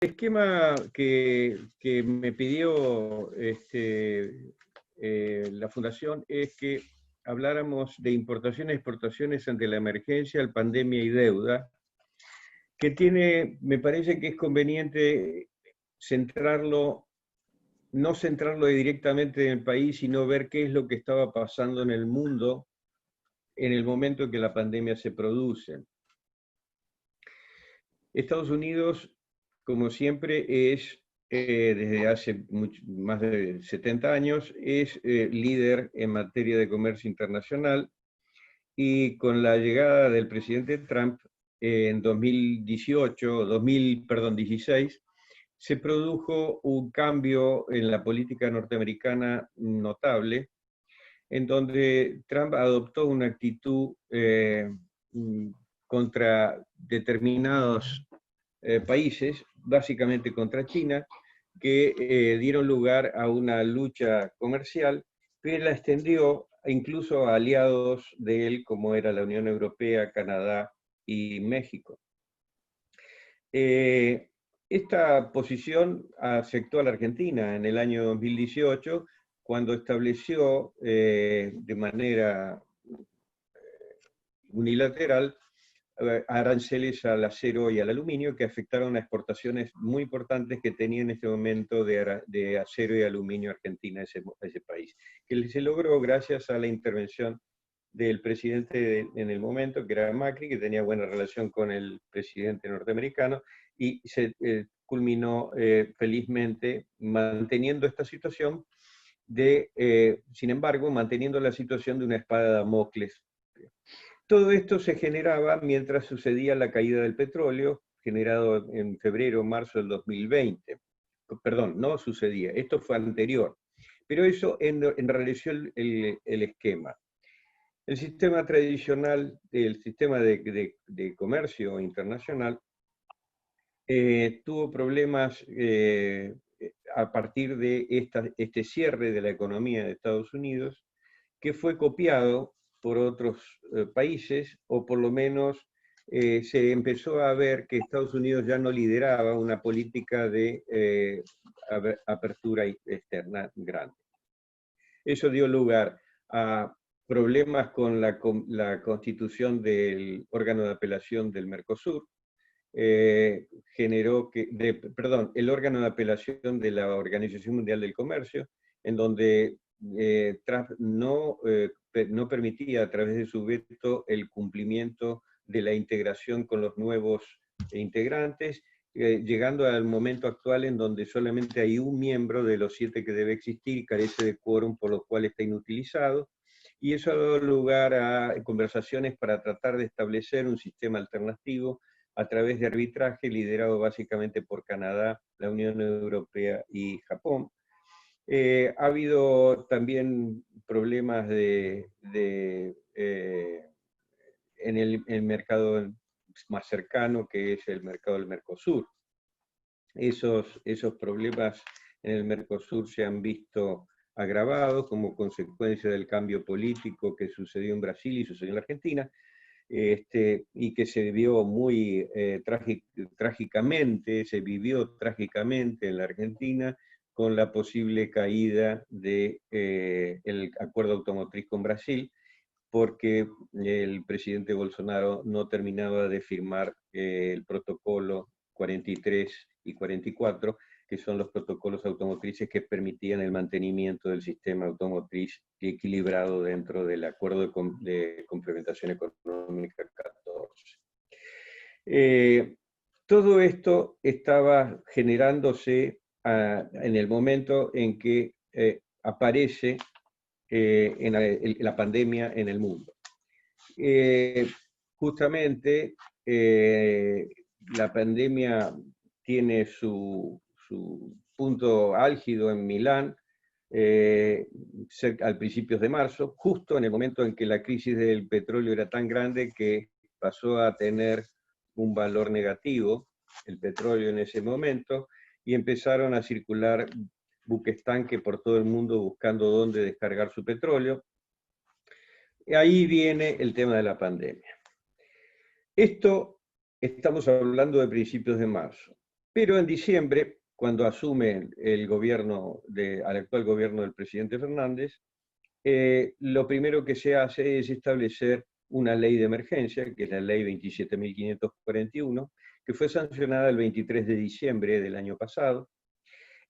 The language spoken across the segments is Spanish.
Esquema que me pidió la Fundación es que habláramos de importaciones y exportaciones ante la emergencia, la pandemia y deuda, que me parece que es conveniente centrarlo, no centrarlo directamente en el país, sino ver qué es lo que estaba pasando en el mundo en el momento en que la pandemia se produce. Estados Unidos, como siempre, es, desde hace más de 70 años, es líder en materia de comercio internacional, y con la llegada del presidente Trump en 2016, se produjo un cambio en la política norteamericana notable, en donde Trump adoptó una actitud contra determinados países, básicamente contra China, que dieron lugar a una lucha comercial que la extendió incluso a aliados de él, como era la Unión Europea, Canadá y México. Esta posición afectó a la Argentina en el año 2018, cuando estableció de manera unilateral aranceles al acero y al aluminio que afectaron a exportaciones muy importantes que tenía en este momento de acero y aluminio Argentina, ese país, que se logró gracias a la intervención del presidente en el momento, que era Macri, que tenía buena relación con el presidente norteamericano, y se culminó felizmente manteniendo esta situación sin embargo, manteniendo la situación de una espada de Damocles. Todo esto se generaba mientras sucedía la caída del petróleo, generado en febrero o marzo del 2020. Perdón, no sucedía, esto fue anterior. Pero eso enrareció el esquema. El sistema tradicional, el sistema de comercio internacional, tuvo problemas a partir de este cierre de la economía de Estados Unidos, que fue copiado por otros países, o por lo menos se empezó a ver que Estados Unidos ya no lideraba una política de apertura externa grande. Eso dio lugar a problemas con la constitución del órgano de apelación del Mercosur, el órgano de apelación de la Organización Mundial del Comercio, en donde Trump no permitía a través de su veto el cumplimiento de la integración con los nuevos integrantes, llegando al momento actual en donde solamente hay un miembro de los 7 que debe existir y carece de quórum, por lo cual está inutilizado. Y eso ha dado lugar a conversaciones para tratar de establecer un sistema alternativo a través de arbitraje liderado básicamente por Canadá, la Unión Europea y Japón. Ha habido también problemas en el mercado más cercano, que es el mercado del Mercosur. Esos problemas en el Mercosur se han visto agravados como consecuencia del cambio político que sucedió en Brasil y sucedió en la Argentina, y que se vivió muy trágicamente, se vivió trágicamente en la Argentina con la posible caída del acuerdo automotriz con Brasil, porque el presidente Bolsonaro no terminaba de firmar el protocolo 43 y 44, que son los protocolos automotrices que permitían el mantenimiento del sistema automotriz equilibrado dentro del Acuerdo de Complementación Económica 14. Todo esto estaba generándose en el momento en que aparece la pandemia en el mundo. Justamente la pandemia tiene su punto álgido en Milán al principios de marzo, justo en el momento en que la crisis del petróleo era tan grande que pasó a tener un valor negativo, el petróleo en ese momento, y empezaron a circular buques tanque por todo el mundo buscando dónde descargar su petróleo. Y ahí viene el tema de la pandemia. Esto estamos hablando de principios de marzo. Pero en diciembre, cuando asume el gobierno al actual gobierno del presidente Fernández, lo primero que se hace es establecer una ley de emergencia, que es la ley 27.541, que fue sancionada el 23 de diciembre del año pasado.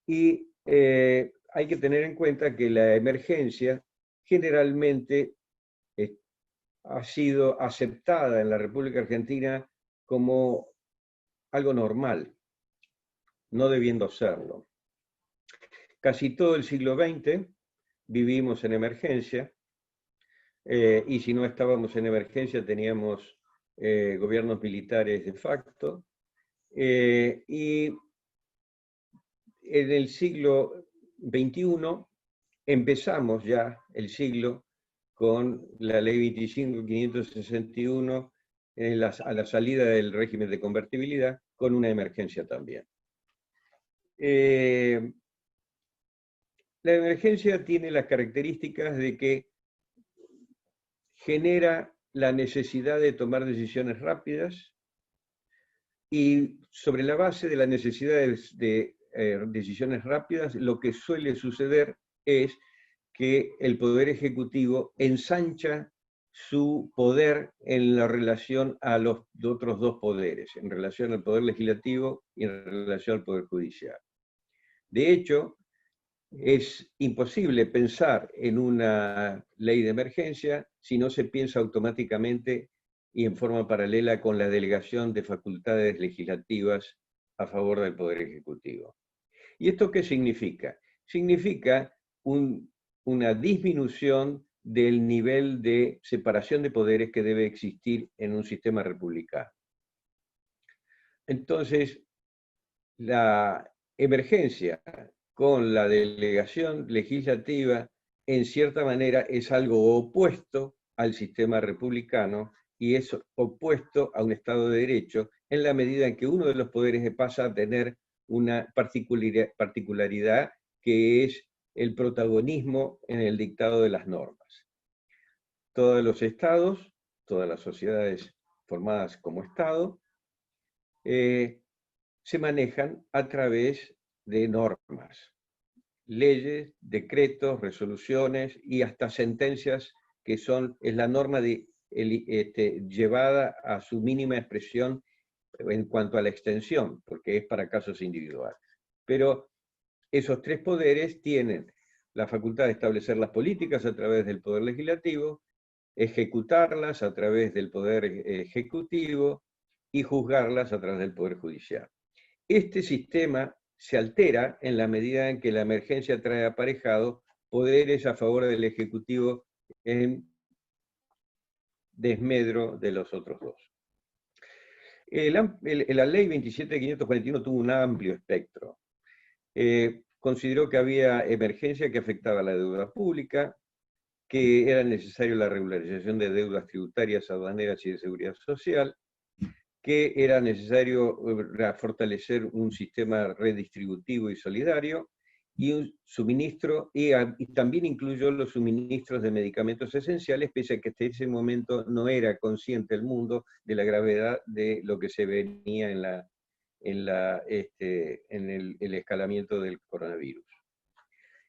Y hay que tener en cuenta que la emergencia generalmente ha sido aceptada en la República Argentina como algo normal, no debiendo serlo. Casi todo el siglo XX vivimos en emergencia, y si no estábamos en emergencia teníamos gobiernos militares de facto, y en el siglo XXI empezamos ya el siglo con la ley 25.561 a la salida del régimen de convertibilidad, con una emergencia también. La emergencia tiene las características de que genera la necesidad de tomar decisiones rápidas, y sobre la base de la necesidad de decisiones rápidas, lo que suele suceder es que el Poder Ejecutivo ensancha su poder en la relación a los otros dos poderes, en relación al Poder Legislativo y en relación al Poder Judicial. De hecho, es imposible pensar en una ley de emergencia si no se piensa automáticamente y en forma paralela con la delegación de facultades legislativas a favor del Poder Ejecutivo. ¿Y esto qué significa? Significa una disminución del nivel de separación de poderes que debe existir en un sistema republicano. Entonces, la emergencia con la delegación legislativa, en cierta manera, es algo opuesto al sistema republicano y es opuesto a un Estado de Derecho, en la medida en que uno de los poderes pasa a tener una particularidad que es el protagonismo en el dictado de las normas. Todos los estados, todas las sociedades formadas como Estado, se manejan a través de normas, leyes, decretos, resoluciones y hasta sentencias que es la norma llevada a su mínima expresión en cuanto a la extensión, porque es para casos individuales. Pero esos tres poderes tienen la facultad de establecer las políticas a través del Poder Legislativo, ejecutarlas a través del Poder Ejecutivo y juzgarlas a través del Poder Judicial. Este sistema se altera en la medida en que la emergencia trae aparejado poderes a favor del Ejecutivo en desmedro de los otros dos. La ley 27.541 tuvo un amplio espectro. Consideró que había emergencia que afectaba a la deuda pública, que era necesario la regularización de deudas tributarias, aduaneras y de seguridad social, que era necesario fortalecer un sistema redistributivo y solidario, y un suministro, y también incluyó los suministros de medicamentos esenciales, pese a que hasta ese momento no era consciente el mundo de la gravedad de lo que se venía en el escalamiento del coronavirus.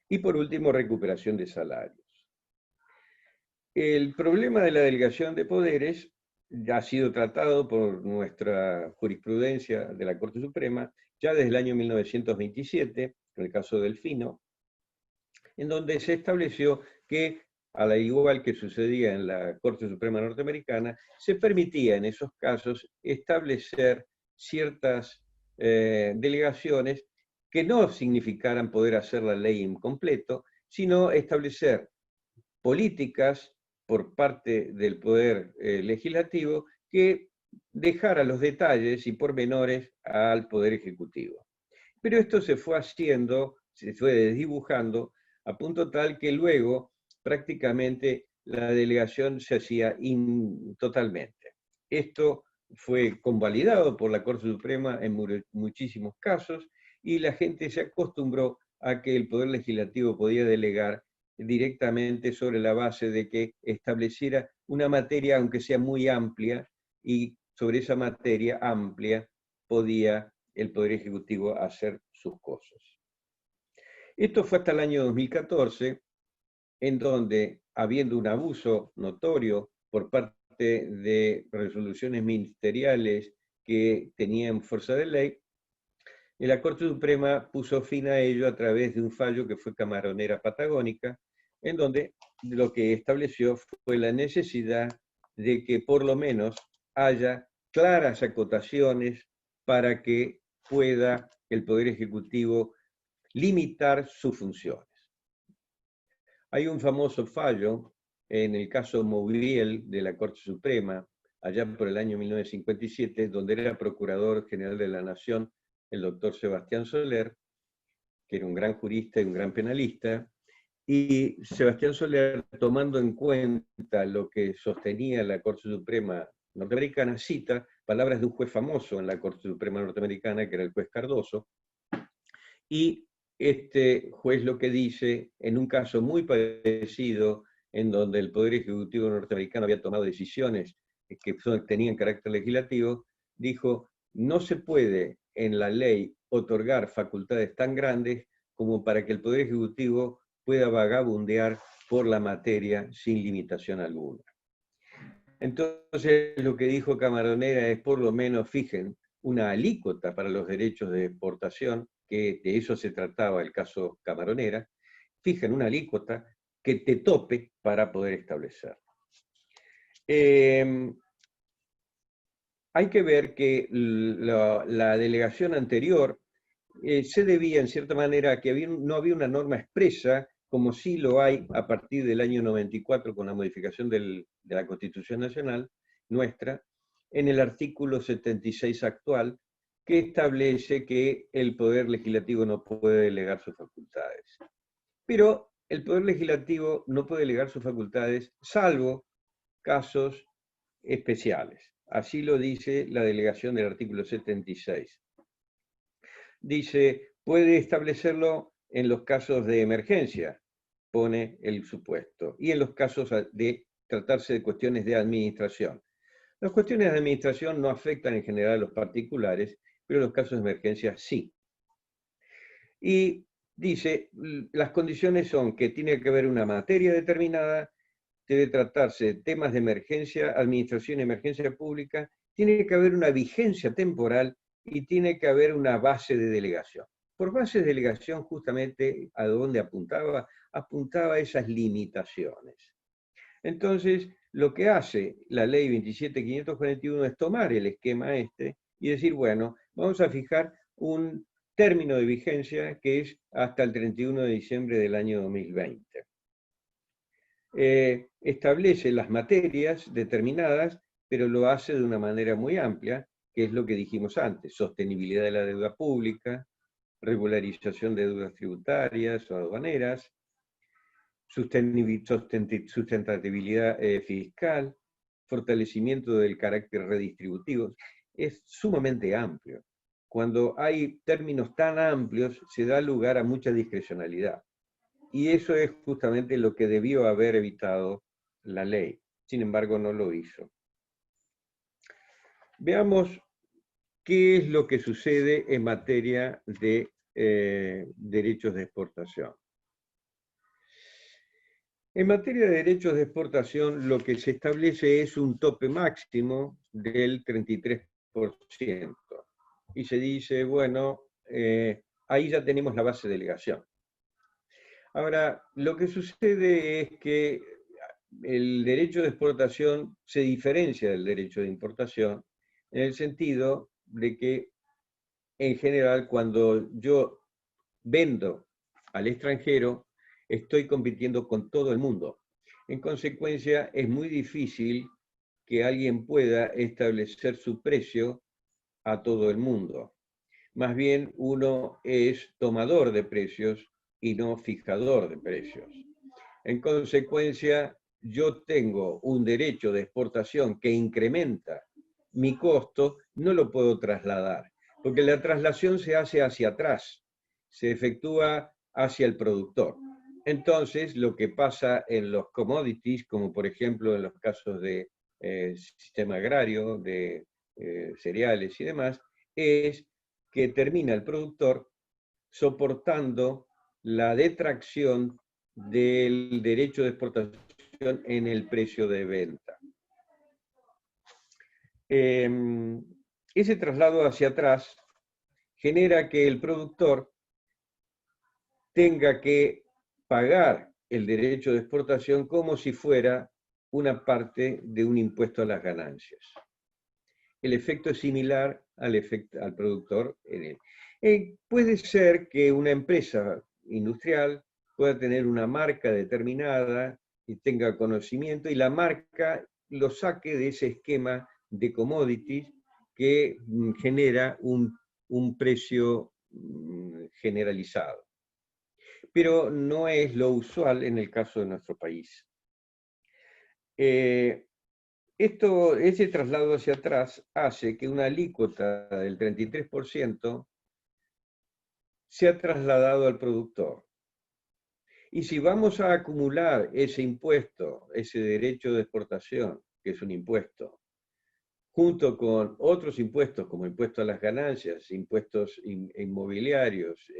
Y por último, recuperación de salarios. El problema de la delegación de poderes ya ha sido tratado por nuestra jurisprudencia de la Corte Suprema ya desde el año 1927, en el caso Delfino, en donde se estableció que, al igual que sucedía en la Corte Suprema norteamericana, se permitía en esos casos establecer ciertas delegaciones que no significaran poder hacer la ley en completo, sino establecer políticas por parte del Poder Legislativo que dejara los detalles y pormenores al Poder Ejecutivo. Pero esto se fue haciendo, se fue desdibujando, a punto tal que luego prácticamente la delegación se hacía totalmente. Esto fue convalidado por la Corte Suprema en muchísimos casos, y la gente se acostumbró a que el Poder Legislativo podía delegar directamente sobre la base de que estableciera una materia, aunque sea muy amplia, y sobre esa materia amplia podía el Poder Ejecutivo a hacer sus cosas. Esto fue hasta el año 2014, en donde, habiendo un abuso notorio por parte de resoluciones ministeriales que tenían fuerza de ley, la Corte Suprema puso fin a ello a través de un fallo que fue Camaronera Patagónica, en donde lo que estableció fue la necesidad de que por lo menos haya claras acotaciones para que pueda el Poder Ejecutivo limitar sus funciones. Hay un famoso fallo en el caso Mouriel de la Corte Suprema, allá por el año 1957, donde era Procurador General de la Nación el doctor Sebastián Soler, que era un gran jurista y un gran penalista, y Sebastián Soler, tomando en cuenta lo que sostenía la Corte Suprema norteamericana, cita palabras de un juez famoso en la Corte Suprema norteamericana, que era el juez Cardoso, y este juez lo que dice, en un caso muy parecido, en donde el Poder Ejecutivo norteamericano había tomado decisiones que tenían carácter legislativo, dijo, no se puede en la ley otorgar facultades tan grandes como para que el Poder Ejecutivo pueda vagabundear por la materia sin limitación alguna. Entonces, lo que dijo Camaronera es, por lo menos, fijen, una alícuota para los derechos de exportación, que de eso se trataba el caso Camaronera, fijen una alícuota que te tope para poder establecer. Hay que ver que la delegación anterior se debía, en cierta manera, a que no había una norma expresa, como sí lo hay a partir del año 94 con la modificación de la Constitución Nacional nuestra, en el artículo 76 actual, que establece que el Poder Legislativo no puede delegar sus facultades. Pero el Poder Legislativo no puede delegar sus facultades salvo casos especiales. Así lo dice la delegación del artículo 76. Dice, puede establecerlo en los casos de emergencia, pone el supuesto, y en los casos de tratarse de cuestiones de administración. Las cuestiones de administración no afectan en general a los particulares, pero los casos de emergencia sí. Y dice, las condiciones son que tiene que haber una materia determinada, debe tratarse de temas de emergencia, administración y emergencia pública, tiene que haber una vigencia temporal y tiene que haber una base de delegación. Por base de delegación, justamente, ¿a dónde apuntaba? Apuntaba a esas limitaciones. Entonces, lo que hace la ley 27.541 es tomar el esquema este y decir, bueno, vamos a fijar un término de vigencia que es hasta el 31 de diciembre del año 2020. Establece las materias determinadas, pero lo hace de una manera muy amplia, que es lo que dijimos antes, sostenibilidad de la deuda pública, regularización de deudas tributarias o aduaneras, sustentabilidad fiscal, fortalecimiento del carácter redistributivo. Es sumamente amplio. Cuando hay términos tan amplios, se da lugar a mucha discrecionalidad. Y eso es justamente lo que debió haber evitado la ley. Sin embargo, no lo hizo. Veamos qué es lo que sucede en materia de derechos de exportación. En materia de derechos de exportación, lo que se establece es un tope máximo del 33%. Y se dice, bueno, ahí ya tenemos la base de delegación. Ahora, lo que sucede es que el derecho de exportación se diferencia del derecho de importación en el sentido de que, en general, cuando yo vendo al extranjero, estoy compitiendo con todo el mundo. En consecuencia, es muy difícil que alguien pueda establecer su precio a todo el mundo. Más bien, uno es tomador de precios y no fijador de precios. En consecuencia, yo tengo un derecho de exportación que incrementa mi costo, no lo puedo trasladar, porque la traslación se hace hacia atrás, se efectúa hacia el productor. Entonces, lo que pasa en los commodities, como por ejemplo en los casos de sistema agrario, de cereales y demás, es que termina el productor soportando la detracción del derecho de exportación en el precio de venta. Ese traslado hacia atrás genera que el productor tenga que pagar el derecho de exportación como si fuera una parte de un impuesto a las ganancias. El efecto es similar al productor. Puede ser que una empresa industrial pueda tener una marca determinada y tenga conocimiento, y la marca lo saque de ese esquema de commodities que genera un precio generalizado. Pero no es lo usual en el caso de nuestro país. Ese traslado hacia atrás hace que una alícuota del 33% sea trasladado al productor. Y si vamos a acumular ese impuesto, ese derecho de exportación, que es un impuesto, junto con otros impuestos como impuesto a las ganancias, impuestos inmobiliarios,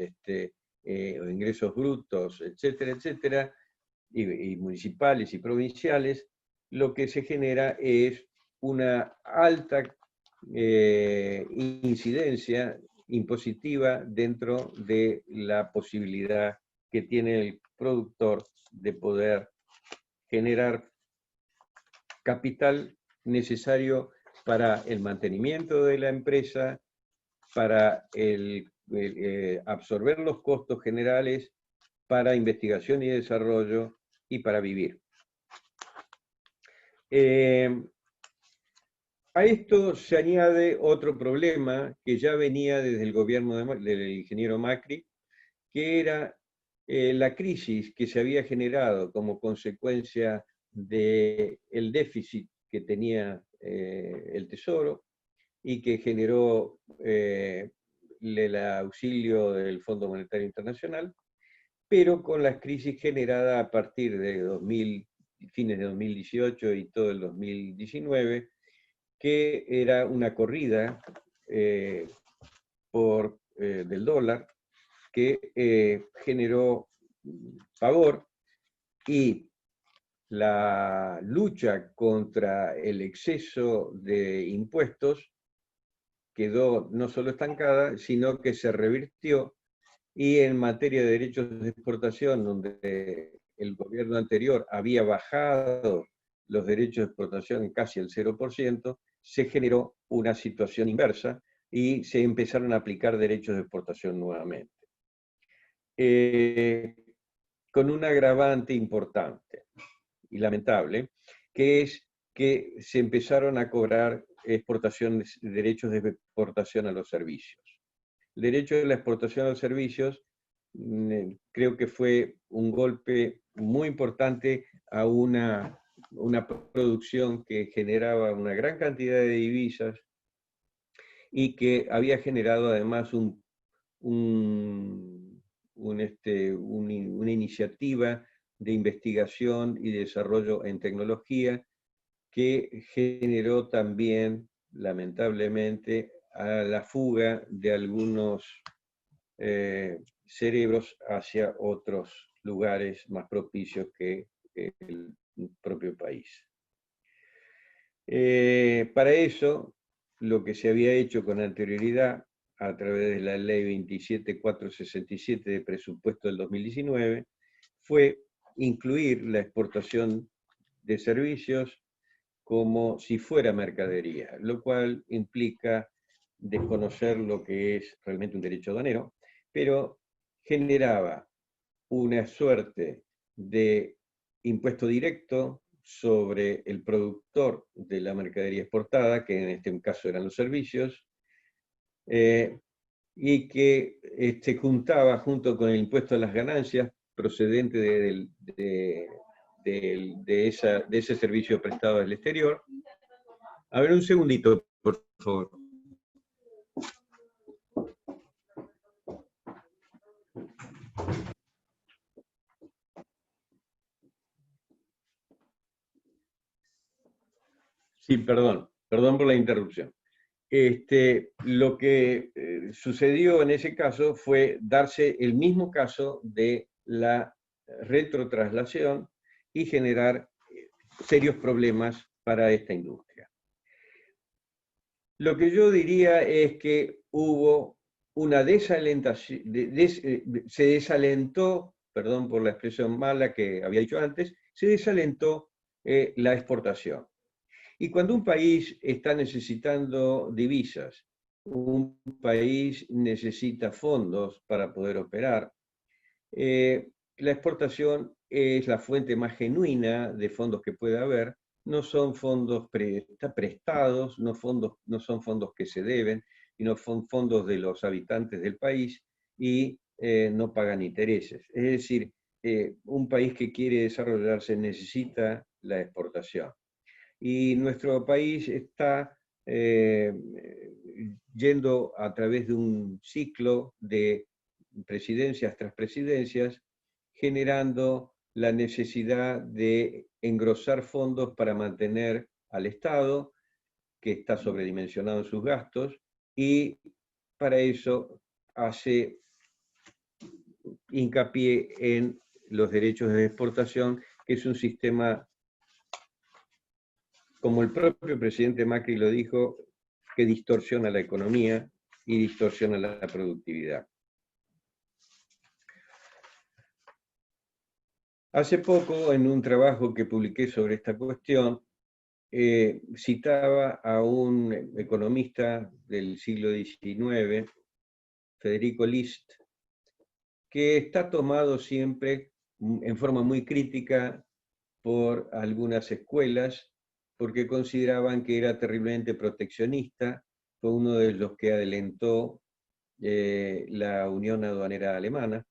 o ingresos brutos, etcétera, etcétera, y municipales y provinciales, lo que se genera es una alta incidencia impositiva dentro de la posibilidad que tiene el productor de poder generar capital necesario para el mantenimiento de la empresa, para absorber los costos generales, para investigación y desarrollo y para vivir. A esto se añade otro problema que ya venía desde el gobierno del ingeniero Macri, que era la crisis que se había generado como consecuencia del déficit que tenía el Tesoro y que generó el auxilio del Fondo Monetario Internacional, pero con la crisis generada a partir de fines de 2018 y todo el 2019, que era una corrida del dólar que generó pavor, y la lucha contra el exceso de impuestos quedó no solo estancada, sino que se revirtió, y en materia de derechos de exportación, donde el gobierno anterior había bajado los derechos de exportación casi al 0%, se generó una situación inversa y se empezaron a aplicar derechos de exportación nuevamente. Con un agravante importante y lamentable, que es que se empezaron a cobrar derechos de exportación a los servicios. El derecho de la exportación a los servicios creo que fue un golpe muy importante a una producción que generaba una gran cantidad de divisas y que había generado además una iniciativa de investigación y desarrollo en tecnología que generó también, lamentablemente, a la fuga de algunos cerebros hacia otros lugares más propicios que el propio país. Para eso, lo que se había hecho con anterioridad, a través de la ley 27467 de presupuesto del 2019, fue incluir la exportación de servicios como si fuera mercadería, lo cual implica desconocer lo que es realmente un derecho aduanero, pero generaba una suerte de impuesto directo sobre el productor de la mercadería exportada, que en este caso eran los servicios, y que se juntaba junto con el impuesto a las ganancias procedente de ese servicio prestado al exterior. A ver, un segundito, por favor. Sí, perdón por la interrupción. Lo que sucedió en ese caso fue darse el mismo caso de la retrotraslación y generar serios problemas para esta industria. Lo que yo diría es que hubo una desalentación, se desalentó, perdón por la expresión mala que había dicho antes, se desalentó la exportación. Y cuando un país está necesitando divisas, un país necesita fondos para poder operar, la exportación es la fuente más genuina de fondos que puede haber. No son fondos prestados, no son fondos que se deben, sino son fondos de los habitantes del país y no pagan intereses. Es decir, un país que quiere desarrollarse necesita la exportación. Y nuestro país está yendo a través de un ciclo de presidencias tras presidencias, generando la necesidad de engrosar fondos para mantener al Estado, que está sobredimensionado en sus gastos, y para eso hace hincapié en los derechos de exportación, que es un sistema, como el propio presidente Macri lo dijo, que distorsiona la economía y distorsiona la productividad. Hace poco, en un trabajo que publiqué sobre esta cuestión, citaba a un economista del siglo XIX, Federico List, que está tomado siempre en forma muy crítica por algunas escuelas, porque consideraban que era terriblemente proteccionista, fue uno de los que alentó la Unión Aduanera Alemana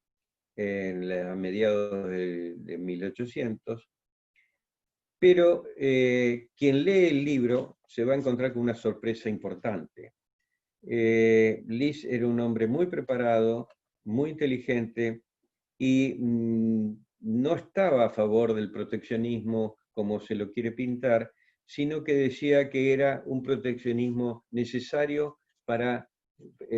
a mediados de 1800, pero quien lee el libro se va a encontrar con una sorpresa importante. List era un hombre muy preparado, muy inteligente y no estaba a favor del proteccionismo como se lo quiere pintar, sino que decía que era un proteccionismo necesario para,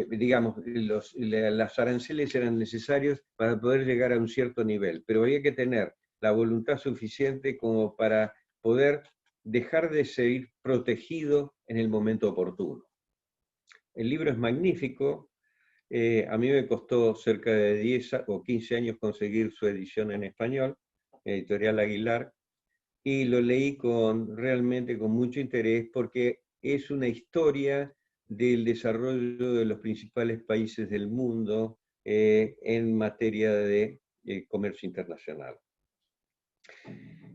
digamos, las aranceles eran necesarios para poder llegar a un cierto nivel, pero había que tener la voluntad suficiente como para poder dejar de ser protegido en el momento oportuno. El libro es magnífico. A mí me costó cerca de 10 o 15 años conseguir su edición en español, Editorial Aguilar, y lo leí realmente con mucho interés porque es una historia del desarrollo de los principales países del mundo en materia de comercio internacional.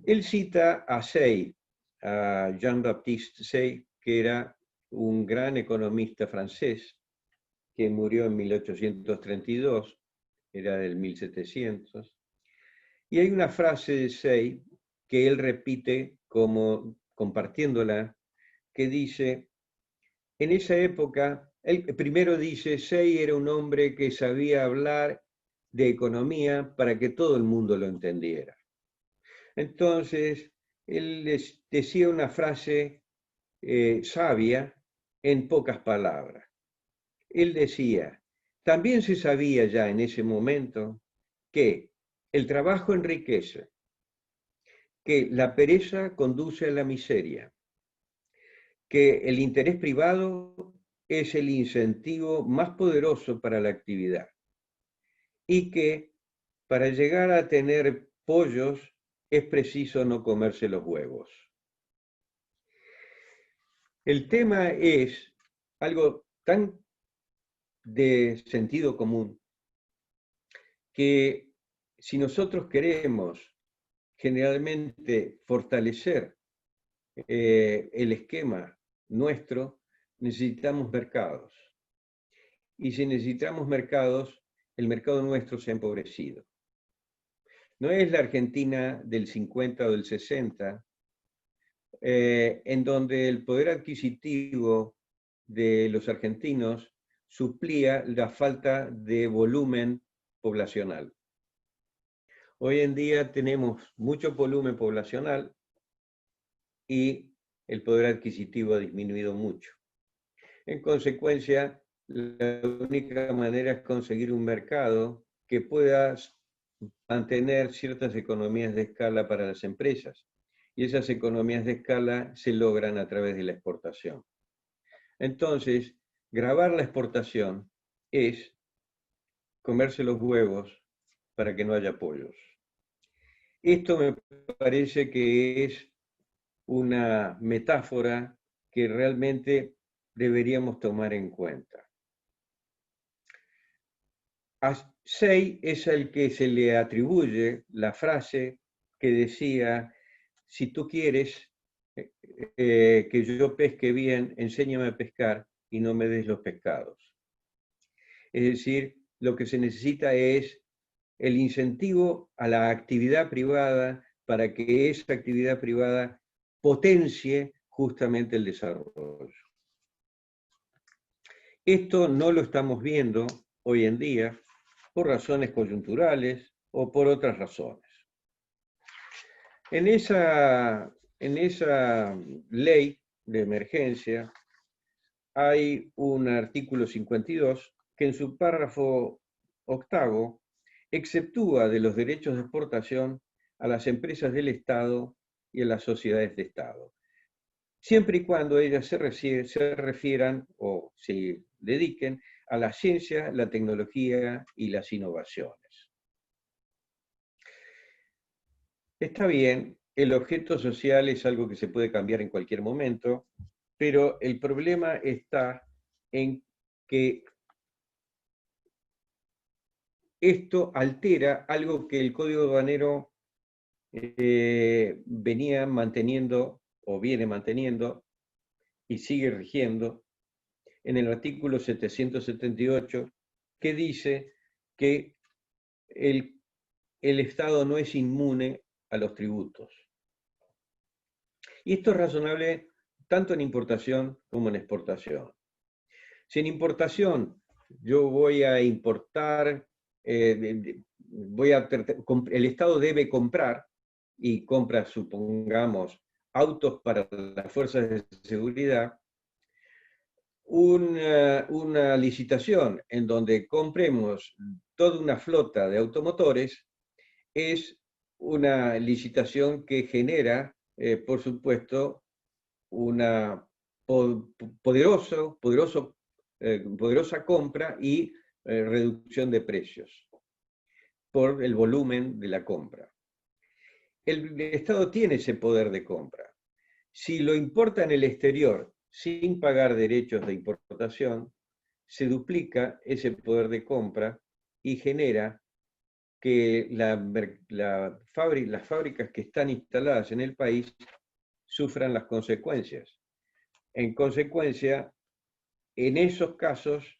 Él cita a Say, a Jean-Baptiste Say, que era un gran economista francés, que murió en 1832, era del 1700. Y hay una frase de Say que él repite como compartiéndola, que dice, en esa época, él primero dice, Say era un hombre que sabía hablar de economía para que todo el mundo lo entendiera. Entonces, él les decía una frase sabia en pocas palabras. Él decía, también se sabía ya en ese momento que el trabajo enriquece, que la pereza conduce a la miseria, que el interés privado es el incentivo más poderoso para la actividad y que para llegar a tener pollos es preciso no comerse los huevos. El tema es algo tan de sentido común que si nosotros queremos generalmente fortalecer el esquema nuestro, necesitamos mercados. Y si necesitamos mercados, el mercado nuestro se ha empobrecido. No es la Argentina del 50 o del 60, en donde el poder adquisitivo de los argentinos suplía la falta de volumen poblacional. Hoy en día tenemos mucho volumen poblacional y el poder adquisitivo ha disminuido mucho. En consecuencia, la única manera es conseguir un mercado que pueda mantener ciertas economías de escala para las empresas. Y esas economías de escala se logran a través de la exportación. Entonces, gravar la exportación es comerse los huevos para que no haya pollos. Esto me parece que es una metáfora que realmente deberíamos tomar en cuenta. A Say es al que se le atribuye la frase que decía: si tú quieres que yo pesque bien, enséñame a pescar y no me des los pescados. Es decir, lo que se necesita es el incentivo a la actividad privada para que esa actividad privada potencie justamente el desarrollo. Esto no lo estamos viendo hoy en día por razones coyunturales o por otras razones. En esa ley de emergencia hay un artículo 52 que en su párrafo octavo exceptúa de los derechos de exportación a las empresas del Estado y a las sociedades de Estado, siempre y cuando ellas se refieran o se dediquen a la ciencia, la tecnología y las innovaciones. Está bien, el objeto social es algo que se puede cambiar en cualquier momento, pero el problema está en que esto altera algo que el Código Aduanero venía manteniendo o viene manteniendo y sigue rigiendo en el artículo 778, que dice que el Estado no es inmune a los tributos. Y esto es razonable tanto en importación como en exportación. Si en importación yo voy a importar, el Estado debe comprar, y compra, supongamos, autos para las fuerzas de seguridad, una licitación en donde compremos toda una flota de automotores es una licitación que genera, por supuesto, una poderosa compra y reducción de precios por el volumen de la compra. El Estado tiene ese poder de compra. Si lo importa en el exterior sin pagar derechos de importación, se duplica ese poder de compra y genera que las fábricas que están instaladas en el país sufran las consecuencias. En consecuencia, en esos casos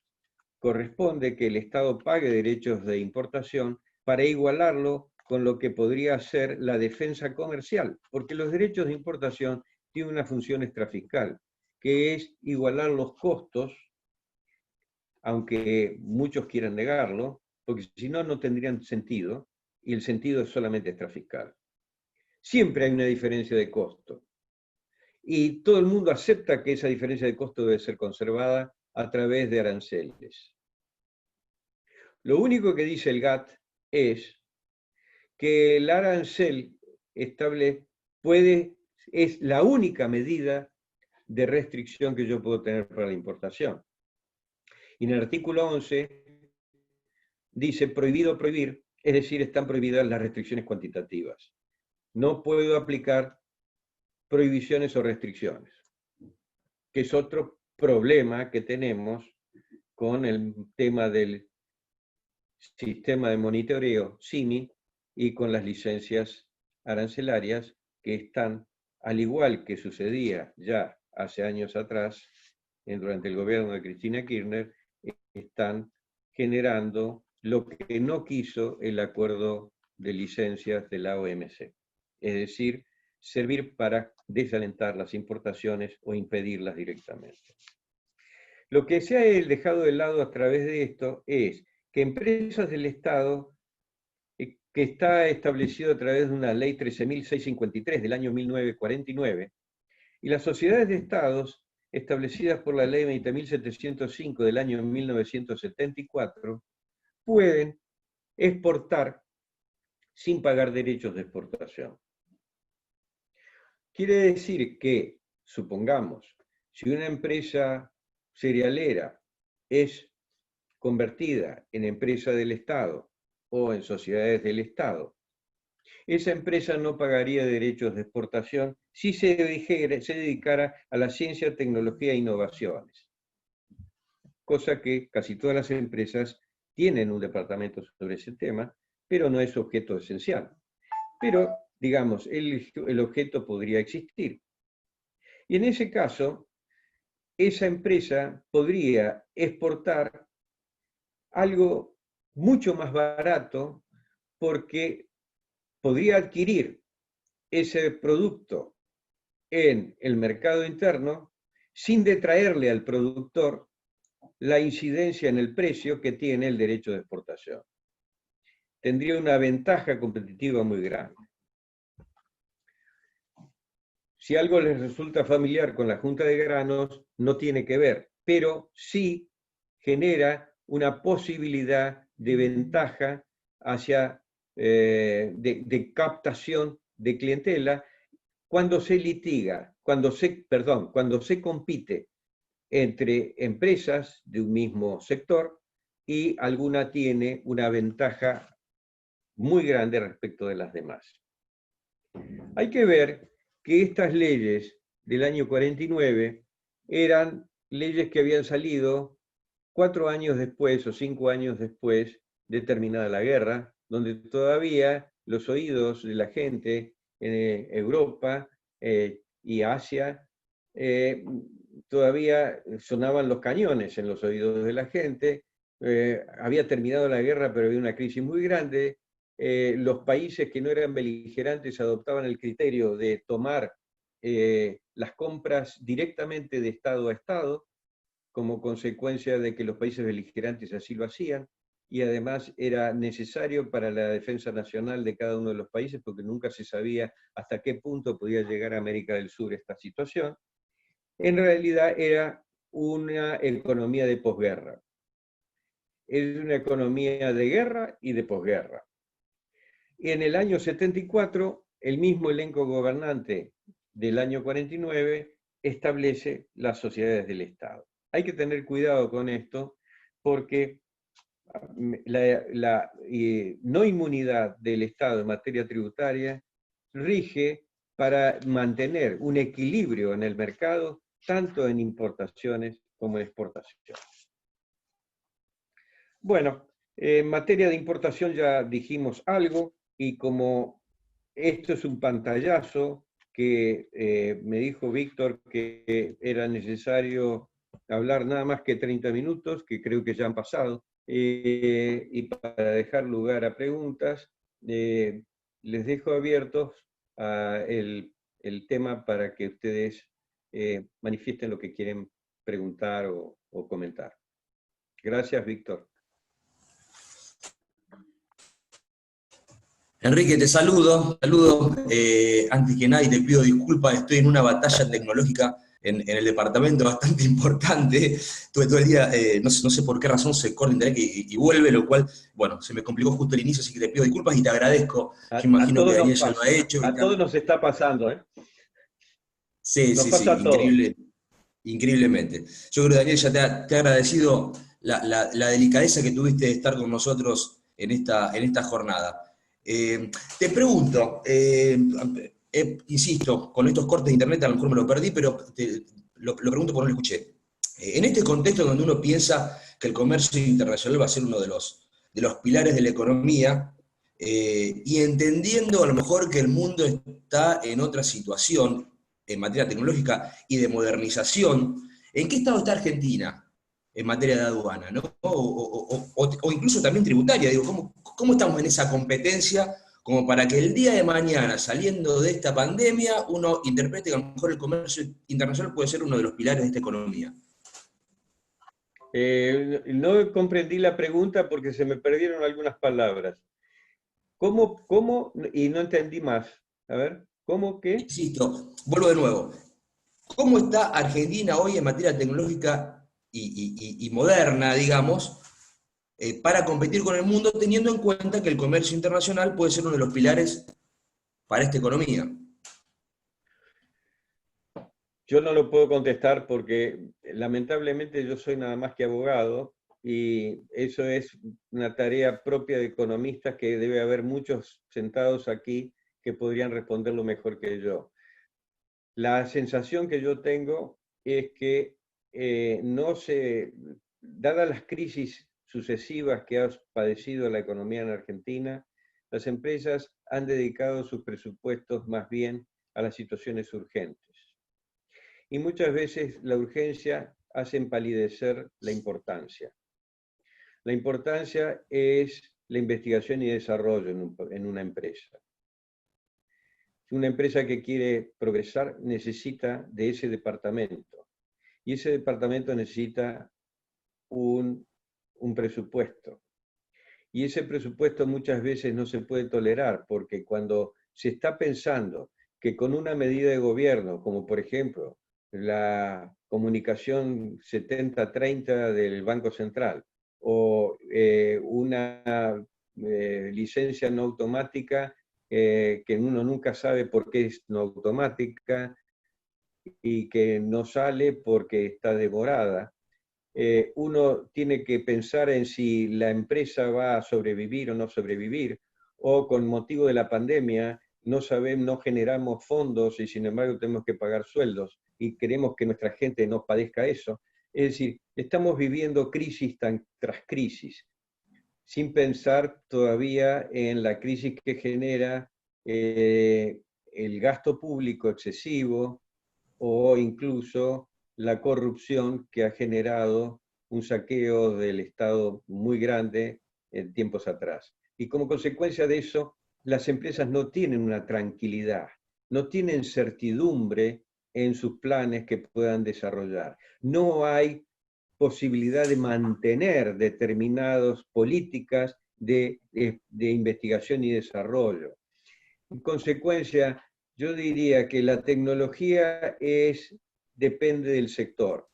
corresponde que el Estado pague derechos de importación para igualarlo con lo que podría ser la defensa comercial, porque los derechos de importación tienen una función extrafiscal, que es igualar los costos, aunque muchos quieran negarlo, porque si no, no tendrían sentido, y el sentido es solamente extrafiscal. Siempre hay una diferencia de costo, y todo el mundo acepta que esa diferencia de costo debe ser conservada a través de aranceles. Lo único que dice el GATT es que el arancel es la única medida de restricción que yo puedo tener para la importación. Y en el artículo 11 dice prohibido prohibir, es decir, están prohibidas las restricciones cuantitativas. No puedo aplicar prohibiciones o restricciones, que es otro problema que tenemos con el tema del sistema de monitoreo SIMI y con las licencias arancelarias que están, al igual que sucedía ya hace años atrás, durante el gobierno de Cristina Kirchner, están generando lo que no quiso el acuerdo de licencias de la OMC, es decir, servir para desalentar las importaciones o impedirlas directamente. Lo que se ha dejado de lado a través de esto es que empresas del Estado, que está establecido a través de una ley 13.653 del año 1949, y las sociedades de Estados establecidas por la Ley 20.705 del año 1974, pueden exportar sin pagar derechos de exportación. Quiere decir que, supongamos, si una empresa cerealera es convertida en empresa del Estado o en sociedades del Estado, esa empresa no pagaría derechos de exportación si se dedicara a la ciencia, tecnología e innovaciones. Cosa que casi todas las empresas tienen un departamento sobre ese tema, pero no es objeto esencial. Pero, digamos, el objeto podría existir. Y en ese caso, esa empresa podría exportar algo mucho más barato porque podría adquirir ese producto en el mercado interno sin detraerle al productor la incidencia en el precio que tiene el derecho de exportación. Tendría una ventaja competitiva muy grande. Si algo les resulta familiar con la Junta de Granos, no tiene que ver, pero sí genera una posibilidad de ventaja hacia, de captación de clientela cuando se litiga, cuando se compite entre empresas de un mismo sector y alguna tiene una ventaja muy grande respecto de las demás. Hay que ver que estas leyes del año 49 eran leyes que habían salido 4 años después o 5 años después de terminada la guerra, donde todavía los oídos de la gente en Europa y Asia todavía sonaban los cañones en los oídos de la gente. Había terminado la guerra, pero había una crisis muy grande. Los países que no eran beligerantes adoptaban el criterio de tomar las compras directamente de Estado a Estado, como consecuencia de que los países beligerantes así lo hacían, y además era necesario para la defensa nacional de cada uno de los países, porque nunca se sabía hasta qué punto podía llegar a América del Sur esta situación. En realidad era una economía de posguerra. Es una economía de guerra y de posguerra. Y en el año 74, el mismo elenco gobernante del año 49 establece las sociedades del Estado. Hay que tener cuidado con esto porque la no inmunidad del Estado en materia tributaria rige para mantener un equilibrio en el mercado, tanto en importaciones como en exportaciones. Bueno, en materia de importación ya dijimos algo, y como esto es un pantallazo que me dijo Víctor que era necesario hablar nada más que 30 minutos, que creo que ya han pasado, y para dejar lugar a preguntas, les dejo abiertos el tema para que ustedes manifiesten lo que quieren preguntar o comentar. Gracias, Víctor. Enrique, te saludo. Antes que nada, te pido disculpas, estoy en una batalla tecnológica en el departamento bastante importante. Estuve todo el día, no sé por qué razón se corta internet y vuelve, lo cual, bueno, se me complicó justo el inicio, así que te pido disculpas y te agradezco. Yo imagino que Daniel ya lo ha hecho. A todos nos está pasando, ¿eh? Sí, increíble, increíblemente. Yo creo que Daniel ya te ha agradecido la delicadeza que tuviste de estar con nosotros en esta jornada. Te pregunto, insisto, con estos cortes de internet a lo mejor me lo perdí, pero lo pregunto porque no lo escuché. En este contexto donde uno piensa que el comercio internacional va a ser uno de los pilares de la economía, y entendiendo a lo mejor que el mundo está en otra situación en materia tecnológica y de modernización, ¿en qué estado está Argentina en materia de aduana, ¿no? O incluso también tributaria? Digo, ¿cómo estamos en esa competencia como para que el día de mañana, saliendo de esta pandemia, uno interprete que a lo mejor el comercio internacional puede ser uno de los pilares de esta economía? No comprendí la pregunta porque se me perdieron algunas palabras. ¿Cómo? Y no entendí más. A ver, ¿cómo qué? Insisto, vuelvo de nuevo. ¿Cómo está Argentina hoy en materia tecnológica y moderna, digamos, para competir con el mundo, teniendo en cuenta que el comercio internacional puede ser uno de los pilares para esta economía? Yo no lo puedo contestar porque lamentablemente yo soy nada más que abogado y eso es una tarea propia de economistas que debe haber muchos sentados aquí que podrían responderlo mejor que yo. La sensación que yo tengo es que no se, dadas las crisis sucesivas que ha padecido la economía en Argentina, las empresas han dedicado sus presupuestos más bien a las situaciones urgentes. Y muchas veces la urgencia hace empalidecer la importancia. La importancia es la investigación y desarrollo en una empresa. Una empresa que quiere progresar necesita de ese departamento. Y ese departamento necesita un presupuesto. Y ese presupuesto muchas veces no se puede tolerar, porque cuando se está pensando que con una medida de gobierno, como por ejemplo la comunicación 70-30 del Banco Central, o una licencia no automática que uno nunca sabe por qué es no automática y que no sale porque está demorada, uno tiene que pensar en si la empresa va a sobrevivir o no sobrevivir, o con motivo de la pandemia no sabemos, no generamos fondos y sin embargo tenemos que pagar sueldos y queremos que nuestra gente no padezca eso. Es decir, estamos viviendo crisis tras crisis, sin pensar todavía en la crisis que genera el gasto público excesivo o incluso la corrupción que ha generado un saqueo del Estado muy grande en tiempos atrás. Y como consecuencia de eso, las empresas no tienen una tranquilidad, no tienen certidumbre en sus planes que puedan desarrollar. No hay posibilidad de mantener determinadas políticas de investigación y desarrollo. En consecuencia, yo diría que la tecnología depende del sector.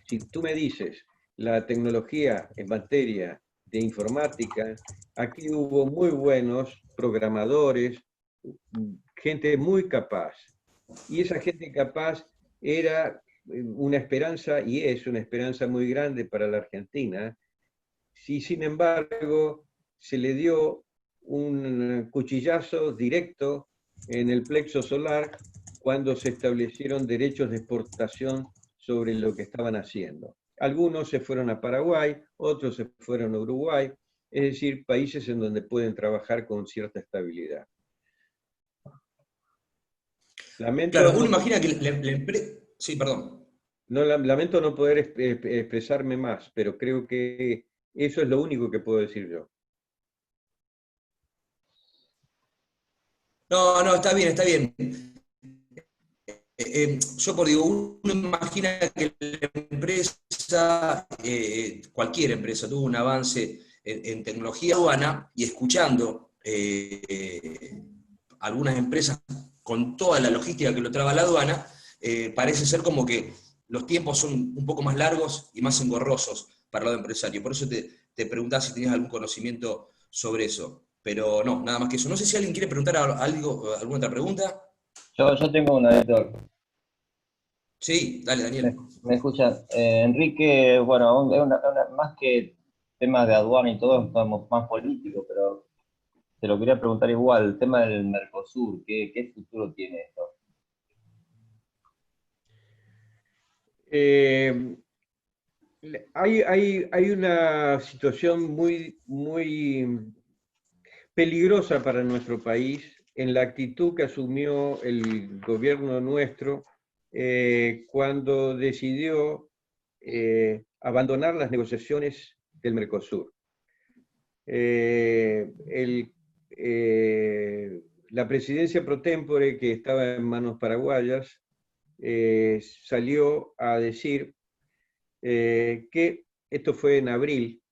Si tú me dices la tecnología en materia de informática, aquí hubo muy buenos programadores, gente muy capaz. Y esa gente capaz era una esperanza y es una esperanza muy grande para la Argentina. Si sin embargo se le dio un cuchillazo directo en el plexo solar cuando se establecieron derechos de exportación sobre lo que estaban haciendo. Algunos se fueron a Paraguay, otros se fueron a Uruguay, es decir, países en donde pueden trabajar con cierta estabilidad. Claro, Lamento uno no, imagina que la empresa... Sí, perdón. lamento no poder expresarme más, pero creo que eso es lo único que puedo decir yo. No, no, está bien, está bien. Yo por digo, uno imagina que la empresa, cualquier empresa, tuvo un avance en tecnología aduana y escuchando algunas empresas con toda la logística que lo traba la aduana, parece ser como que los tiempos son un poco más largos y más engorrosos para el lado empresario. Por eso te preguntaba si tenías algún conocimiento sobre eso. Pero no, nada más que eso. No sé si alguien quiere preguntar algo, alguna otra pregunta. Yo tengo una, Héctor. Sí, dale, Daniel. Me escuchan. Enrique, bueno, más que temas de aduana y todo, estamos más políticos, pero te lo quería preguntar igual, el tema del Mercosur, ¿qué futuro tiene esto? Eh, hay una situación muy peligrosa para nuestro país en la actitud que asumió el gobierno nuestro cuando decidió abandonar las negociaciones del Mercosur. Eh, el, la presidencia pro tempore, que estaba en manos paraguayas, salió a decir que, esto fue en abril,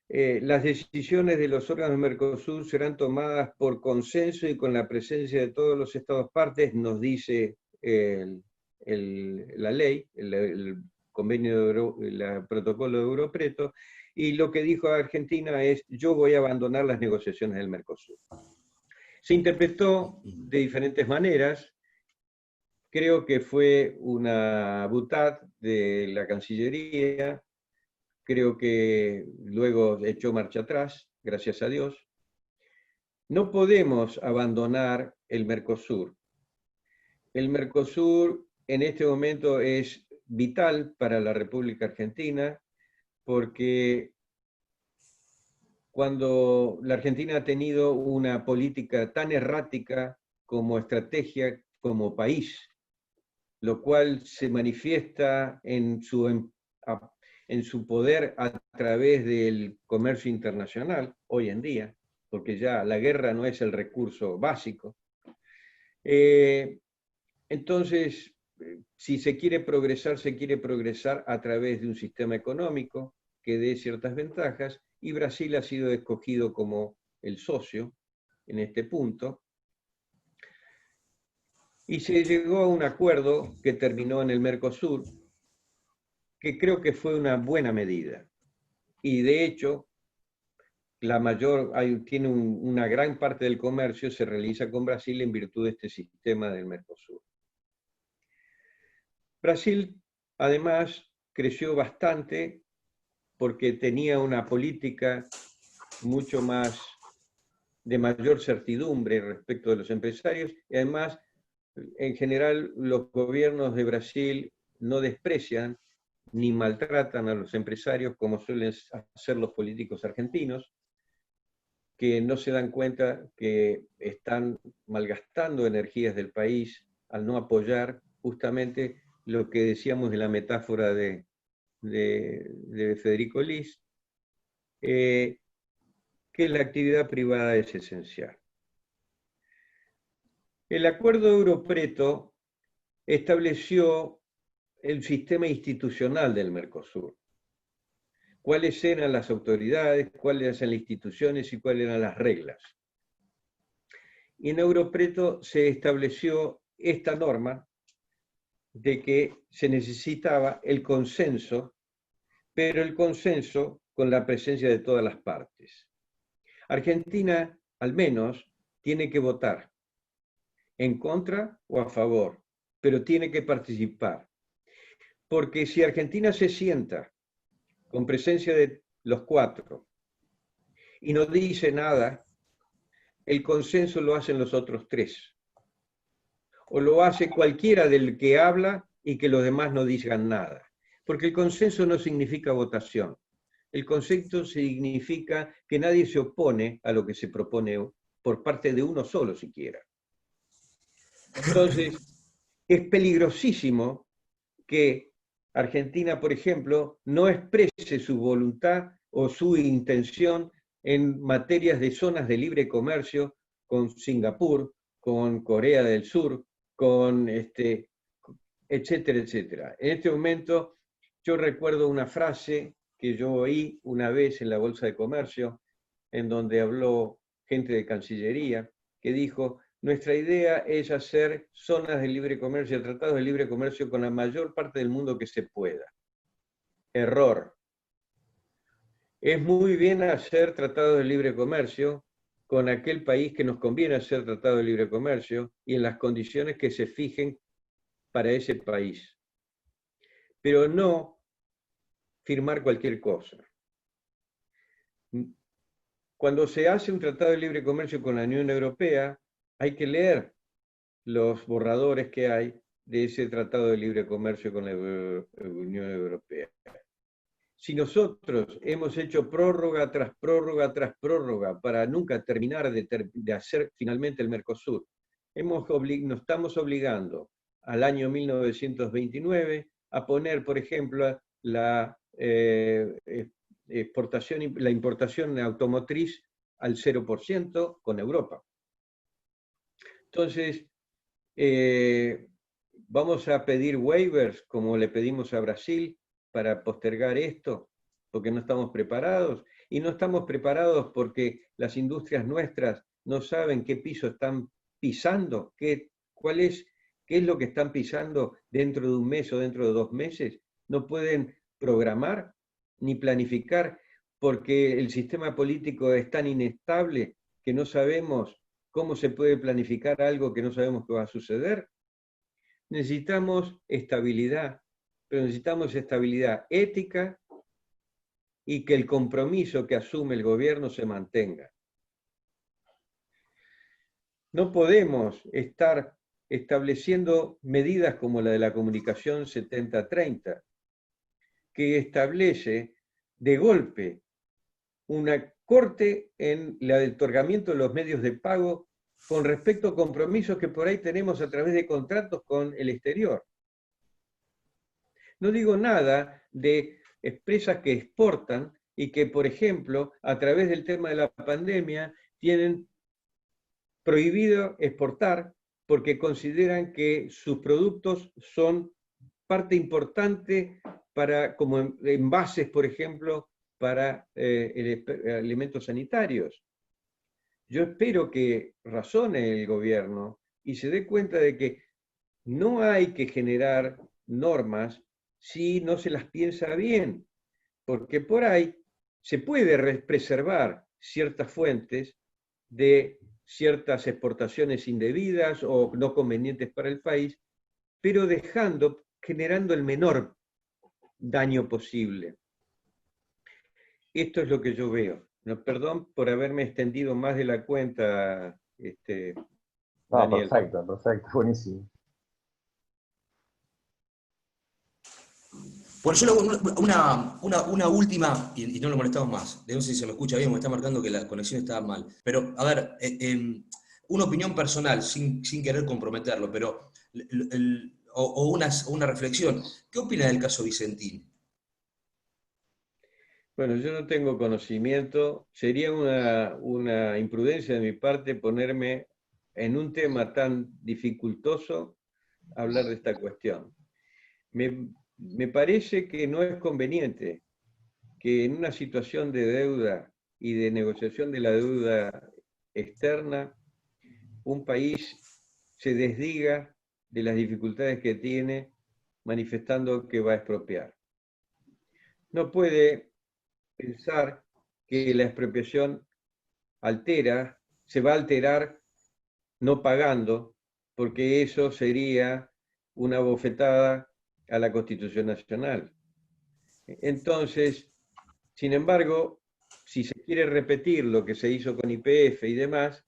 las decisiones de los órganos de Mercosur serán tomadas por consenso y con la presencia de todos los estados partes, nos dice la ley, el convenio, el protocolo de Europreto, y lo que dijo Argentina es: yo voy a abandonar las negociaciones del Mercosur. Se interpretó de diferentes maneras. Creo que fue una butad de la Cancillería, creo que luego echó marcha atrás, gracias a Dios. No podemos abandonar el Mercosur. El Mercosur en este momento es vital para la República Argentina, porque cuando la Argentina ha tenido una política tan errática como estrategia, como país, lo cual se manifiesta en su poder a través del comercio internacional hoy en día, porque ya la guerra no es el recurso básico. Entonces, si se quiere progresar a través de un sistema económico que dé ciertas ventajas, y Brasil ha sido escogido como el socio en este punto. Y se llegó a un acuerdo que terminó en el Mercosur, que creo que fue una buena medida. Y de hecho, una gran parte del comercio se realiza con Brasil en virtud de este sistema del Mercosur. Brasil, además, creció bastante porque tenía una política mucho más de mayor certidumbre respecto de los empresarios, y además, en general, los gobiernos de Brasil no desprecian ni maltratan a los empresarios como suelen hacer los políticos argentinos, que no se dan cuenta que están malgastando energías del país al no apoyar justamente lo que decíamos de la metáfora de Federico Lis, que la actividad privada es esencial. El acuerdo Europreto estableció el sistema institucional del Mercosur. Cuáles eran las autoridades, cuáles eran las instituciones y cuáles eran las reglas. Y en Europreto se estableció esta norma de que se necesitaba el consenso, pero el consenso con la presencia de todas las partes. Argentina, al menos, tiene que votar en contra o a favor, pero tiene que participar. Porque si Argentina se sienta con presencia de los cuatro y no dice nada, el consenso lo hacen los otros tres. O lo hace cualquiera del que habla y que los demás no digan nada. Porque el consenso no significa votación. El consenso significa que nadie se opone a lo que se propone por parte de uno solo siquiera. Entonces, es peligrosísimo que Argentina, por ejemplo, no exprese su voluntad o su intención en materias de zonas de libre comercio con Singapur, con Corea del Sur, con etcétera, etcétera. En este momento, yo recuerdo una frase que yo oí una vez en la Bolsa de Comercio, en donde habló gente de Cancillería, que dijo: nuestra idea es hacer zonas de libre comercio, tratados de libre comercio con la mayor parte del mundo que se pueda. Error. Es muy bien hacer tratados de libre comercio con aquel país que nos conviene hacer tratado de libre comercio y en las condiciones que se fijen para ese país. Pero no firmar cualquier cosa. Cuando se hace un tratado de libre comercio con la Unión Europea, hay que leer los borradores que hay de ese tratado de libre comercio con la Unión Europea. Si nosotros hemos hecho prórroga tras prórroga tras prórroga para nunca terminar de hacer finalmente el Mercosur, nos estamos obligando al año 1929 a poner, por ejemplo, la importación automotriz al 0% con Europa. Entonces, vamos a pedir waivers como le pedimos a Brasil para postergar esto, porque no estamos preparados. Y no estamos preparados porque las industrias nuestras no saben qué piso están pisando, qué qué es lo que están pisando dentro de un mes o dentro de 2 meses. No pueden programar ni planificar porque el sistema político es tan inestable que no sabemos cómo se puede planificar algo que no sabemos qué va a suceder. Necesitamos estabilidad, pero necesitamos estabilidad ética y que el compromiso que asume el gobierno se mantenga. No podemos estar estableciendo medidas como la de la comunicación 70-30, que establece de golpe una corte en el otorgamiento de los medios de pago con respecto a compromisos que por ahí tenemos a través de contratos con el exterior. No digo nada de empresas que exportan y que, por ejemplo, a través del tema de la pandemia, tienen prohibido exportar porque consideran que sus productos son parte importante para, como envases, por ejemplo, para alimentos sanitarios. Yo espero que razone el gobierno y se dé cuenta de que no hay que generar normas si no se las piensa bien, porque por ahí se puede preservar ciertas fuentes de ciertas exportaciones indebidas o no convenientes para el país, pero generando el menor daño posible. Esto es lo que yo veo. No, perdón por haberme extendido más de la cuenta, Daniel. Perfecto, buenísimo. Bueno, yo le hago una última, y no lo molestamos más. No sé si se me escucha bien, me está marcando que la conexión está mal. Pero, a ver, una opinión personal, sin querer comprometerlo, pero, o una reflexión. ¿Qué opina del caso Vicentín? Bueno, yo no tengo conocimiento. Sería una imprudencia de mi parte ponerme en un tema tan dificultoso a hablar de esta cuestión. Me parece que no es conveniente que en una situación de deuda y de negociación de la deuda externa, un país se desdiga de las dificultades que tiene manifestando que va a expropiar. No puede pensar que la expropiación se va a alterar no pagando, porque eso sería una bofetada a la Constitución Nacional. Entonces, sin embargo, si se quiere repetir lo que se hizo con YPF y demás,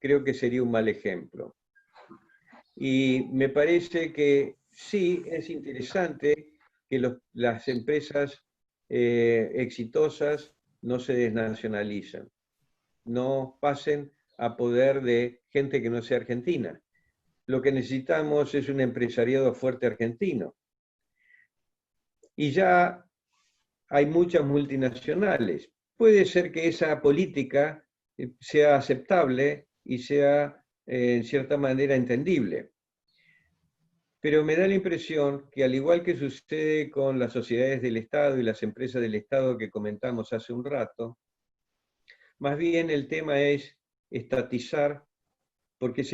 creo que sería un mal ejemplo. Y me parece que sí es interesante que las empresas exitosas no se desnacionalicen, no pasen a poder de gente que no sea argentina. Lo que necesitamos es un empresariado fuerte argentino. Y ya hay muchas multinacionales. Puede ser que esa política sea aceptable y sea en cierta manera entendible. Pero me da la impresión que al igual que sucede con las sociedades del Estado y las empresas del Estado que comentamos hace un rato, más bien el tema es estatizar, porque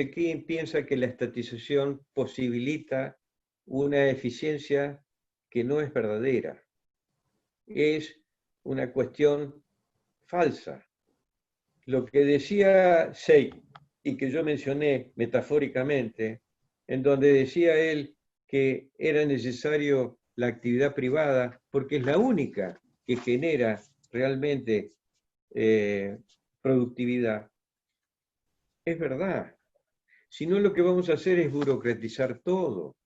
piensa que la estatización posibilita una eficiencia que no es verdadera. Es una cuestión falsa. Lo que decía Say, y que yo mencioné metafóricamente, en donde decía él que era necesario la actividad privada porque es la única que genera realmente productividad. Es verdad. Si no, lo que vamos a hacer es burocratizar todo.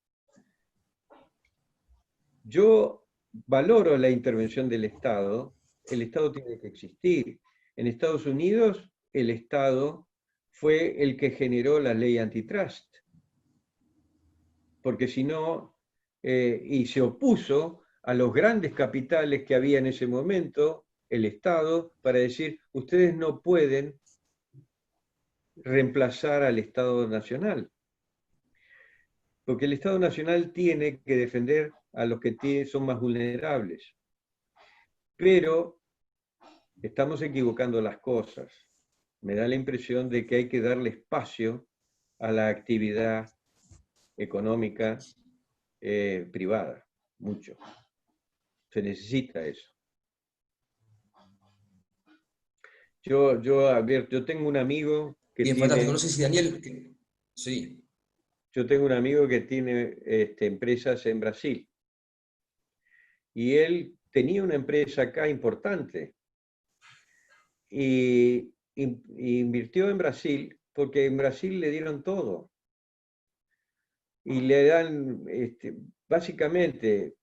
Yo valoro la intervención del Estado. El Estado tiene que existir. En Estados Unidos, el Estado fue el que generó la ley antitrust. Porque si no, y se opuso a los grandes capitales que había en ese momento, el Estado, para decir, ustedes no pueden reemplazar al Estado Nacional. Porque el Estado Nacional tiene que defender a los que son más vulnerables. Pero estamos equivocando las cosas. Me da la impresión de que hay que darle espacio a la actividad económica privada, mucho. Se necesita eso. Yo tengo un amigo que Bien, tiene... fantástico. No sé si Daniel... Sí. Yo tengo un amigo que tiene empresas en Brasil. Y él tenía una empresa acá importante. Y invirtió en Brasil porque en Brasil le dieron todo. Y le dan, básicamente,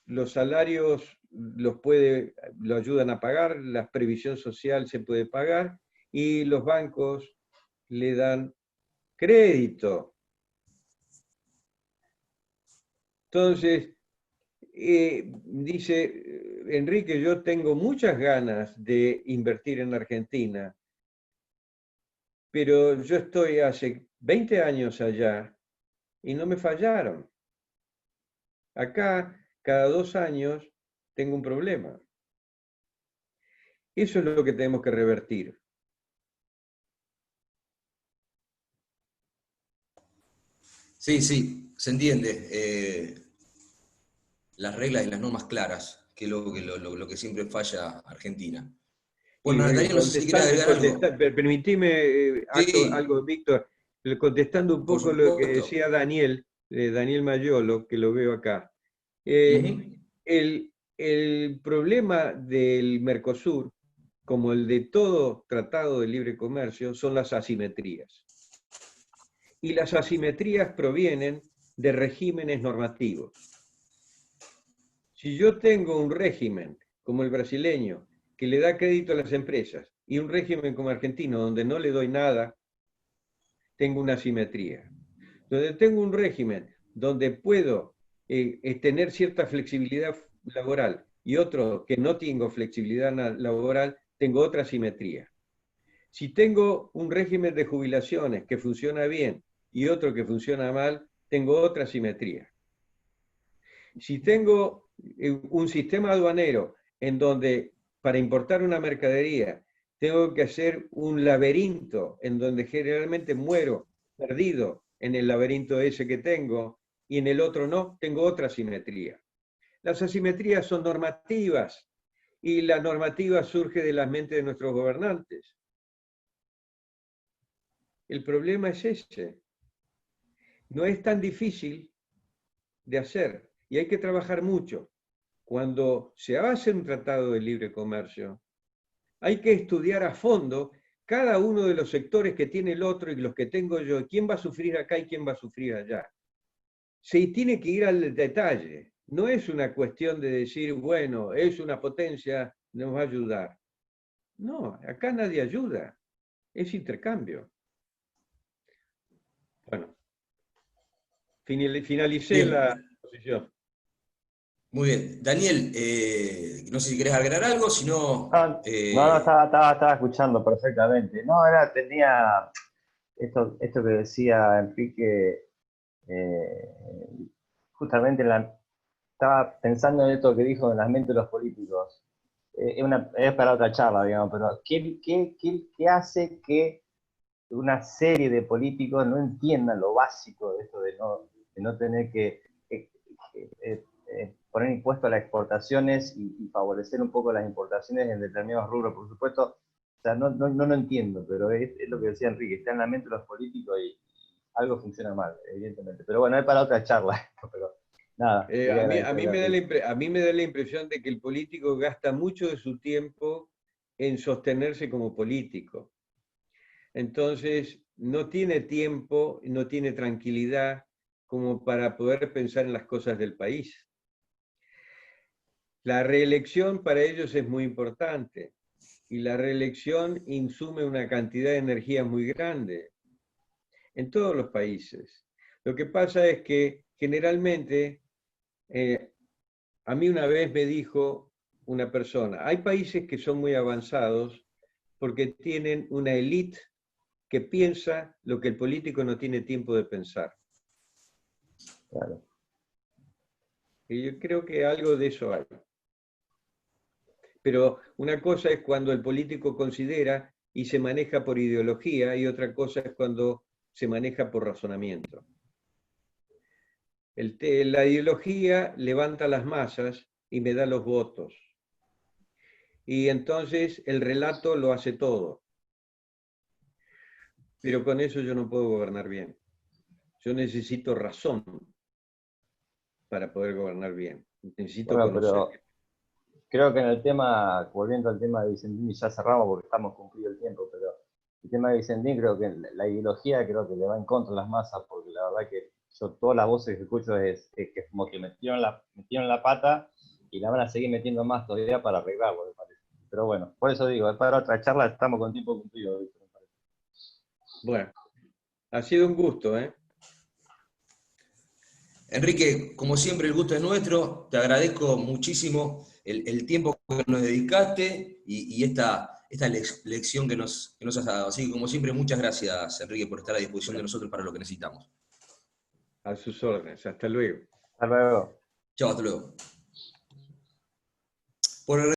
los salarios lo ayudan a pagar, la previsión social se puede pagar y los bancos le dan crédito. Entonces, dice Enrique, yo tengo muchas ganas de invertir en Argentina, pero yo estoy hace 20 años allá y no me fallaron. Acá, cada 2 años, tengo un problema. Eso es lo que tenemos que revertir. Sí, sí, se entiende. Las reglas y las normas claras, que es lo que siempre falla Argentina. Bueno, Y Daniel, no sé si querés agregar algo. permitime Sí, algo, Víctor, contestando un por poco lo que supuesto. decía Daniel, Daniel Mayolo, que lo veo acá. Eh, Ujú. el problema del Mercosur, como el de todo tratado de libre comercio, son las asimetrías. Y las asimetrías provienen de regímenes normativos. Si yo tengo un régimen como el brasileño, que le da crédito a las empresas, y un régimen como argentino, donde no le doy nada, tengo una asimetría. Donde tengo un régimen donde puedo tener cierta flexibilidad laboral y otro que no tengo flexibilidad laboral, tengo otra asimetría. Si tengo un régimen de jubilaciones que funciona bien y otro que funciona mal, tengo otra asimetría. Si tengo un sistema aduanero en donde para importar una mercadería tengo que hacer un laberinto en donde generalmente muero perdido en el laberinto ese que tengo y en el otro no, tengo otra asimetría. Las asimetrías son normativas y la normativa surge de la mente de nuestros gobernantes. El problema es ese. No es tan difícil de hacer y hay que trabajar mucho. Cuando se hace un tratado de libre comercio, hay que estudiar a fondo cada uno de los sectores que tiene el otro y los que tengo yo, quién va a sufrir acá y quién va a sufrir allá. Se tiene que ir al detalle. No es una cuestión de decir, bueno, es una potencia, nos va a ayudar. No, acá nadie ayuda. Es intercambio. Bueno, finalicé la Bien, posición. muy bien. Daniel, no sé si querés agregar algo, si no... No, estaba escuchando perfectamente. No, tenía esto que decía Enrique, eh, justamente estaba pensando en esto que dijo en las mentes de los políticos. Es para otra charla, digamos, pero ¿qué hace que una serie de políticos no entiendan lo básico de esto de no tener que poner impuesto a las exportaciones y favorecer un poco las importaciones en determinados rubros? Por supuesto, o sea, no lo entiendo, pero es lo que decía Enrique, está en la mente de los políticos y algo funciona mal, evidentemente. Pero bueno, es para otra charla esto, pero nada, quería agradecerle a Enrique. A mí me da la impresión de que el político gasta mucho de su tiempo en sostenerse como político. Entonces, no tiene tiempo, no tiene tranquilidad como para poder pensar en las cosas del país. La reelección para ellos es muy importante y la reelección insume una cantidad de energía muy grande en todos los países. Lo que pasa es que generalmente, a mí una vez me dijo una persona, hay países que son muy avanzados porque tienen una élite que piensa lo que el político no tiene tiempo de pensar. Claro. Y yo creo que algo de eso hay. Pero una cosa es cuando el político considera y se maneja por ideología y otra cosa es cuando se maneja por razonamiento. La ideología levanta las masas y me da los votos. Y entonces el relato lo hace todo. Pero con eso yo no puedo gobernar bien. Yo necesito razón para poder gobernar bien. Necesito Bueno, conocer. pero creo que en el tema, volviendo al tema de Vicentín, ya cerramos porque estamos cumplido el tiempo, pero el tema de Vicentín creo que la ideología creo que le va en contra a las masas, porque la verdad que yo todas las voces que escucho es que como que metieron la pata y la van a seguir metiendo más todavía para arreglarlo, me parece. Pero bueno, por eso digo, es para otra charla, estamos con tiempo cumplido, Víctor, me parece. Bueno, ha sido un gusto, ¿eh? Enrique, como siempre, el gusto es nuestro. Te agradezco muchísimo el tiempo que nos dedicaste y esta lección que nos has dado. Así que, como siempre, muchas gracias, Enrique, por estar a disposición de nosotros para lo que necesitamos. A sus órdenes. Hasta luego. Hasta luego. Chao, hasta luego. Por el